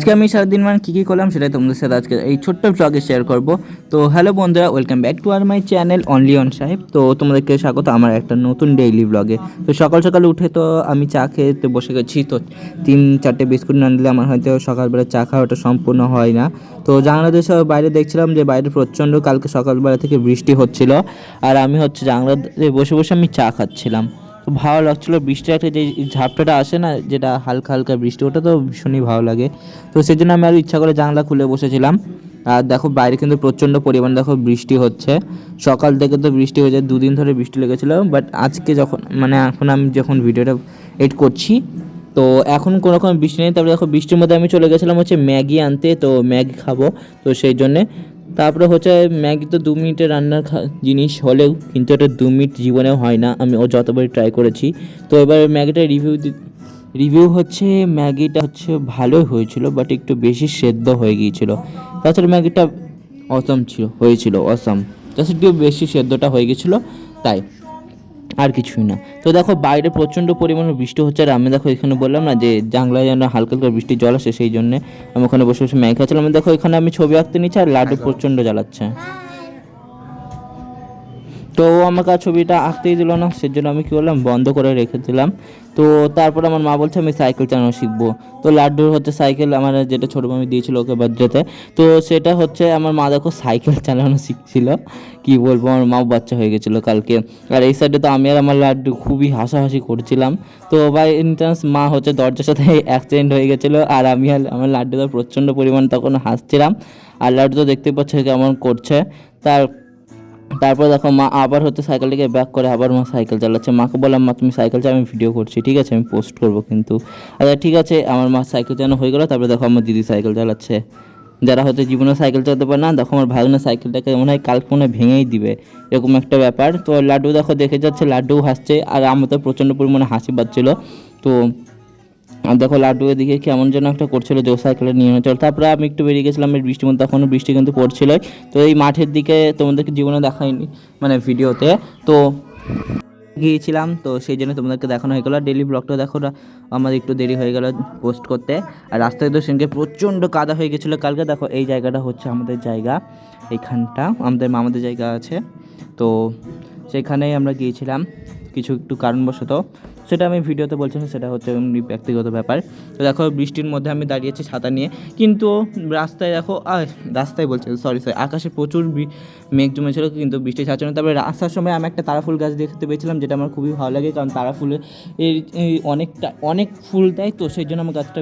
আজকে আমি সারাদিন মানে কী করলাম সেটাই তোমাদের সাথে আজকে এই ছোট্ট ব্লগে শেয়ার করব। তো হ্যালো বন্ধুরা, ওয়েলকাম ব্যাক টু আর মাই চ্যানেল অনলি অন সাহেব। তো তোমাদেরকে স্বাগত আমার একটা নতুন ডেইলি ব্লগে। তো সকাল সকাল উঠে তো আমি চা খেতে বসে গেছি। তো 3-4টে বিস্কুট না নিলে আমার হয়তো সকালবেলা চা খাওয়াটা সম্পূর্ণ হয় না। তো জানলা দিয়ে বাইরে দেখছিলাম যে বাইরে প্রচণ্ড কালকে সকালবেলা থেকে বৃষ্টি হচ্ছিল, আর আমি জানলা দিয়ে বসে বসে আমি চা খাচ্ছিলাম। তো ভালো লাগছিলো, বৃষ্টির একটা যে ঝাপটাটা আসে না, যেটা হালকা হালকা বৃষ্টি, ওটা তো ভীষণই ভালো লাগে। তো সেই জন্য আমি আরও ইচ্ছা করে জানলা খুলে বসেছিলাম। আর দেখো বাইরে কিন্তু প্রচণ্ড পরিমাণ দেখো বৃষ্টি হচ্ছে। সকাল থেকে তো বৃষ্টি হয়ে যায়, 2 দিন ধরে বৃষ্টি লেগেছিলো, বাট আজকে যখন এখন আমি যখন ভিডিওটা এডিট করছি তো এখন কোনো রকম বৃষ্টি নেই। তারপরে দেখো বৃষ্টির মধ্যে আমি চলে গেছিলাম ম্যাগি আনতে, তো ম্যাগি খাবো তো সেই জন্যে। তারপরে ম্যাগি তো 2 মিনিটের রান্নার জিনিস হলেও কিন্তু এটা 2 মিনিট জীবনেও হয় না, আমি যতবারই ট্রাই করেছি। তো এবার ম্যাগিটা রিভিউ ম্যাগিটা ভালোই হয়েছিল, বাট একটু বেশি সেদ্ধ হয়ে গিয়েছিল। তাছাড়া ম্যাগিটা হয়েছিল অসম, জাস্ট একটু বেশি সেদ্ধটা হয়ে গেছিলো, তাই আর কিছুই না। তো দেখো বাইরে প্রচণ্ড পরিমাণে বৃষ্টি হচ্ছে, আর আমি দেখো এখানে বললাম না যে জানলায় যেন হালকা হালকা বৃষ্টির জল আসে, সেই জন্য আমি ওখানে বসে বসে ম্যাগি খাচ্ছিলাম। দেখো এখানে আমি ছবি আঁকতে নিচ্ছি আর লাড্ডু প্রচণ্ড জ্বালাচ্ছে। তো ও আমাকে আর ছবিটা আঁকতেই দিল না, সেজন্য আমি কী করলাম, বন্ধ করে রেখে দিলাম। তো তারপর আমার মা বলছে আমি সাইকেল চালানো শিখবো। তো লাড্ডুর সাইকেল আমার যেটা ছোটো মামি দিয়েছিল ওকে বার্থডেতে, তো সেটা আমার মা দেখো সাইকেল চালানো শিখছিল। কি বলবো, আমার মাও বাচ্চা হয়ে গেছিলো কালকে। আর এই সাইডে তো আমি আর আমার লাড্ডু খুবই হাসাহাসি করছিলাম। তো বাই ইনচান্স মা দরজার সাথে অ্যাক্সিডেন্ট হয়ে গেছিলো, আর আমি আর আমার লাড্ডু তো প্রচণ্ড পরিমাণ তখন হাসছিলাম। আর লাড্ডু তো দেখতে পাচ্ছে কেমন করছে। তারপর দেখো মা আবার সাইকেলটাকে ব্যাক করে আবার মা সাইকেল চালাচ্ছে। মাকে বললাম, মা তুমি সাইকেল চালা, আমি ভিডিও করছি, ঠিক আছে, আমি পোস্ট করবো কিন্তু। আচ্ছা ঠিক আছে, আমার মা সাইকেল চালানো হয়ে গেলো। তারপরে দেখো আমার দিদি সাইকেল চালাচ্ছে। যারা জীবনে সাইকেল চালাতে পারে না, দেখো আমার ভাগনা সাইকেলটাকে মনে হয় কালকে ভেঙেই দিবে, এরকম একটা ব্যাপার। তো লাড্ডু দেখো দেখে যাচ্ছে, লাড্ডু হাসছে, আর আমার তো প্রচণ্ড পরিমাণে হাসি পাচ্ছিলো। তো আর দেখো লাড্ডু এদিকে কেমন যেন একটা করছিল যে সাইকেলে নিয়ে চল। তারপরে আমি একটু বেরিয়ে গেছিলাম এই বৃষ্টির মধ্যে, তখনও বৃষ্টি কিন্তু পড়ছিল। তো এই মাঠের দিকে তোমাদেরকে জীবনে দেখাইনি ভিডিওতে, তো গিয়েছিলাম, তো সেই জন্য তোমাদেরকে দেখানো হয়ে গেলো। ডেলি ব্লগটা দেখো আমার একটু দেরি হয়ে গেল পোস্ট করতে। আর রাস্তায় তো সেদিনকে প্রচণ্ড কাদা হয়ে গেছিলো। কালকে দেখো এই জায়গাটা আমাদের জায়গা, এইখানটা আমাদের মামাদের জায়গা আছে, তো সেখানেই আমরা গিয়েছিলাম একটু কারণবশত। সেটা আমি ভিডিওতে বলছি না, সেটা এমনি ব্যক্তিগত ব্যাপার। তো দেখো বৃষ্টির মধ্যে আমি দাঁড়িয়েছি ছাতা নিয়ে, কিন্তু রাস্তায় দেখো রাস্তায় সরি আকাশে প্রচুর মেঘ জমেছিল, কিন্তু বৃষ্টি ছাড়ছে না। তারপরে রাস্তার সময় আমি একটা তারাফুল গাছ দেখতে পেয়েছিলাম, যেটা আমার খুবই ভালো লাগে, কারণ তারাফুলের অনেক ফুল দেয়, তো সেই জন্য আমার গাছটা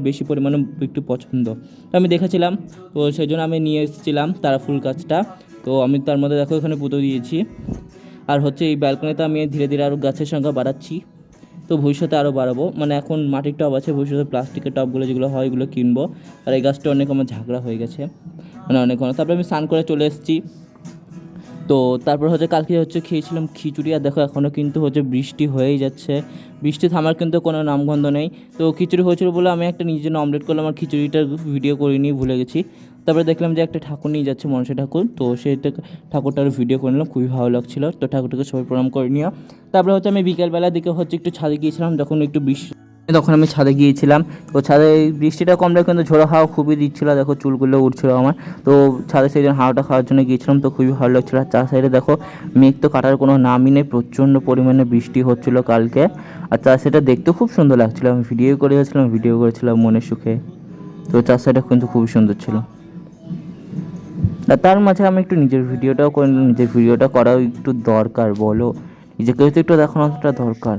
বেশি পরিমাণে একটু পছন্দ। তো আমি দেখেছিলাম, তো সেই জন্য আমি নিয়ে এসেছিলাম তারাফুল গাছটা। তো আমি তার মধ্যে দেখো এখানে পুঁতো দিয়েছি। আর এই ব্যালকনিতে আমি ধীরে ধীরে আরও গাছের সংখ্যা বাড়াচ্ছি। তো ভবিষ্যতে আরও বাড়াবো, এখন মাটির টব আছে, ভবিষ্যতে প্লাস্টিকের টবগুলো যেগুলো হয় এগুলো কিনবো। আর এই গাছটা অনেক আমার ঝাঁকড়া হয়ে গেছে, অনেক। তারপরে আমি স্নান করে চলে এসেছি। তো তারপর কালকে খেয়েছিলাম খিচুড়ি। আর দেখো এখনও কিন্তু বৃষ্টি হয়েই যাচ্ছে, বৃষ্টি থামার কিন্তু কোনো নামগন্ধ নেই। তো খিচুড়ি হয়েছিল বলে আমি একটা নিজের জন্য অমলেট করলাম, আর খিচুড়িটার ভিডিও করিনি, ভুলে গেছি। তারপরে দেখলাম যে একটা ঠাকুর নিয়ে যাচ্ছে, মনসা ঠাকুর, তো সেটা ঠাকুরটার ভিডিও করে নিলাম, খুবই ভালো লাগছিলো। তো ঠাকুরটাকে সবাই প্রণাম করে নিও। তারপরে আমি বিকেলবেলার দিকে একটু ছাদে গিয়েছিলাম, তখন আমি ছাদে গিয়েছিলাম। তো ছাদে বৃষ্টিটা কমলে কিন্তু ঝোড়ো হাওয়া খুবই দিচ্ছিলো, দেখো চুলগুলো উঠছিলো আমার। তো ছাদে সেই জন্য হাওয়াটা খাওয়ার জন্য গিয়েছিলাম, তো খুবই ভালো লাগছিলো। আর চার সাইডে দেখো মেঘ তো কাটার কোনো নামই নেই, প্রচণ্ড পরিমাণে বৃষ্টি হচ্ছিলো কালকে। আর চার সাইডটা দেখতেও খুব সুন্দর লাগছিলো, আমি ভিডিও করেছিলাম মনের সুখে। তো চার সাইডটা কিন্তু খুবই সুন্দর ছিল। আর তার মাঝে আমি একটু নিজের ভিডিওটাও করে নিলাম। নিজের ভিডিওটা করাও একটু দরকার, বলো, নিজেকেও তো একটু দেখানোটা দরকার।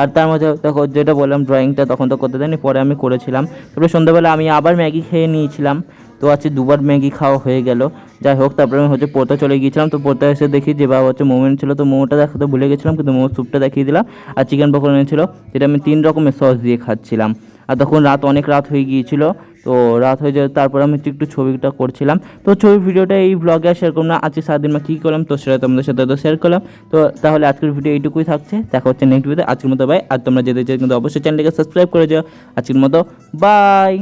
আর তার মাঝে দেখো যেটা বললাম ড্রয়িংটা তখন তো করতে দেয়নি, পরে আমি করেছিলাম। তারপরে সন্ধ্যাবেলা আমি আবার ম্যাগি খেয়ে নিয়েছিলাম। তো আজকে 2বার ম্যাগি খাওয়া হয়ে গেল, যাই হোক। তারপরে আমি পড়তে চলে গিয়েছিলাম। তো পড়তে এসে দেখি যে বাবা মোমো ছিল, তো মোমোটা দেখাতে ভুলে গেছিলাম, কিন্তু মোমোর স্যুপটা দেখিয়ে দিলাম। আর চিকেন পকোড়া এনেছিল, যেটা আমি 3 রকমের সস দিয়ে খাচ্ছিলাম। আর তখন অনেক রাত হয়ে গিয়েছিল। তো রাত হয়ে যায়, তারপর আমি একটু ছবিটা করছিলাম। তো ছবির ভিডিওটা এই ব্লগে আর শেয়ার করলাম না, আজকে সারাদিন কী করলাম তো সেটা তোমাদের সাথে তো শেয়ার করলাম। তো তাহলে আজকের ভিডিও এইটুকুই থাকছে, দেখা হচ্ছে নেক্সট ভিডিওতে। আজকের মতো বাই। আর তোমরা যেতে চাই কিন্তু অবশ্যই চ্যানেলটাকে সাবস্ক্রাইব করে যাও। আজকের মতো বাই।